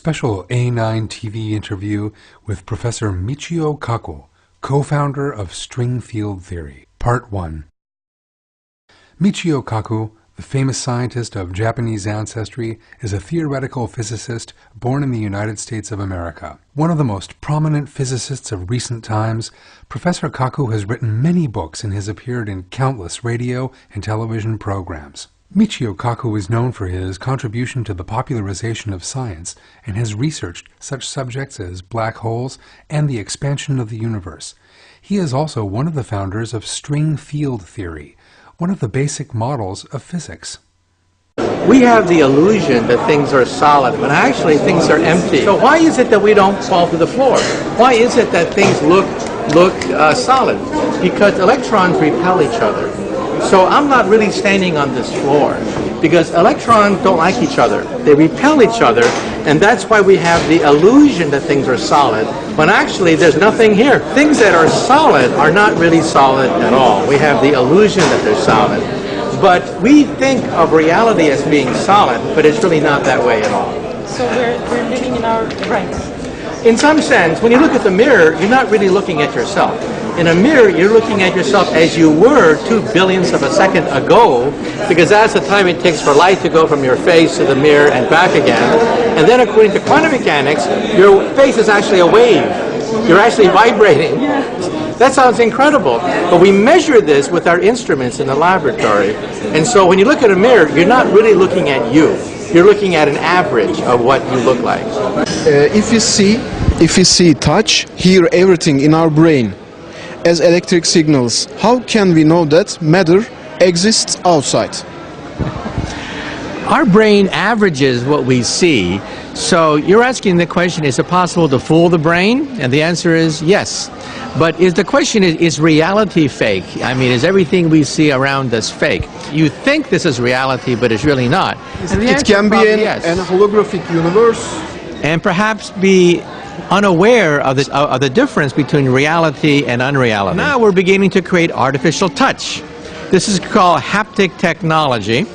special A9 TV interview with Professor Michio Kaku, co-founder of string field theory. Part 1. Michio Kaku, the famous scientist of Japanese ancestry, is a theoretical physicist born in the United States of America. One of the most prominent physicists of recent times, Professor Kaku has written many books and has appeared in countless radio and television programs. Michio Kaku is known for his contribution to the popularization of science and has researched such subjects as black holes and the expansion of the universe. He is also one of the founders of string field theory, one of the basic models of physics. We have the illusion that things are solid, when actually things are empty. So why is it that we don't fall to the floor? Why is it that things look solid? Because electrons repel each other. So I'm not really standing on this floor because electrons don't like each other. They repel each other, and that's why we have the illusion that things are solid, when actually there's nothing here. Things that are solid are not really solid at all. We have the illusion that they're solid. But we think of reality as being solid, but it's really not that way at all. So we're living in our brains. In some sense, when you look at the mirror, you're not really looking at yourself. In a mirror, you're looking at yourself as you were 2 billionths of a second ago, because that's the time it takes for light to go from your face to the mirror and back again. And then according to quantum mechanics, your face is actually a wave. You're actually vibrating. That sounds incredible. But we measure this with our instruments in the laboratory. And so when you look at a mirror, you're not really looking at you. You're looking at an average of what you look like. If you see, touch, hear everything in our brain as electric signals, how can we know that matter exists outside? Our brain averages what we see. So you're asking the question, is it possible to fool the brain? And the answer is yes. But the question is reality fake? I mean, is everything we see around us fake? You think this is reality, but it's really not. It can be an holographic universe. And perhaps be unaware of the difference between reality and unreality. Now we're beginning to create artificial touch. This is called haptic technology.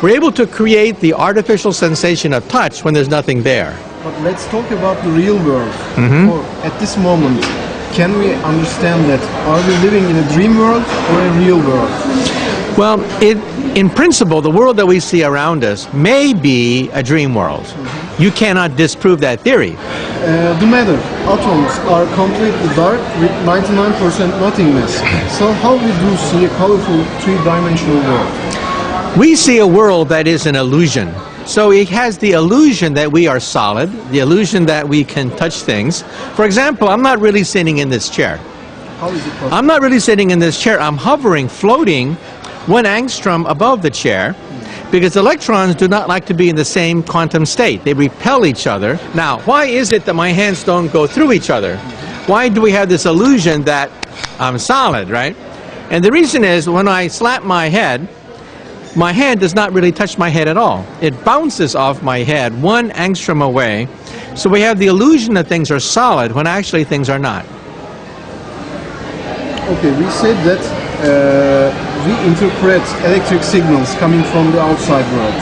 We're able to create the artificial sensation of touch when there's nothing there. But let's talk about the real world. At this moment, can we understand that? Are we living in a dream world or a real world? Well, in principle, the world that we see around us may be a dream world. You cannot disprove that theory. The matter, atoms, are completely dark with 99% nothingness. So how we do see a colorful three-dimensional world? We see a world that is an illusion. So it has the illusion that we are solid, the illusion that we can touch things. For example, I'm not really sitting in this chair. How is it possible? I'm not really sitting in this chair. I'm hovering, floating 1 angstrom above the chair, because electrons do not like to be in the same quantum state. They repel each other. Now, why is it that my hands don't go through each other? Why do we have this illusion that I'm solid, right? And the reason is, when I slap my head, my hand does not really touch my head at all. It bounces off my head 1 angstrom away. So we have the illusion that things are solid when actually things are not. Okay, we said that we interpret electric signals coming from the outside world.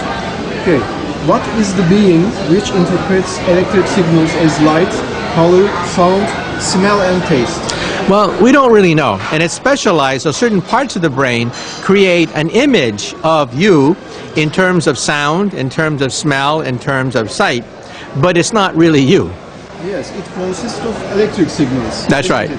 Okay, what is the being which interprets electric signals as light, color, sound, smell and taste? Well, we don't really know, and it's specialized, so certain parts of the brain create an image of you in terms of sound, in terms of smell, in terms of sight, but it's not really you. Yes, it consists of electric signals. That's right.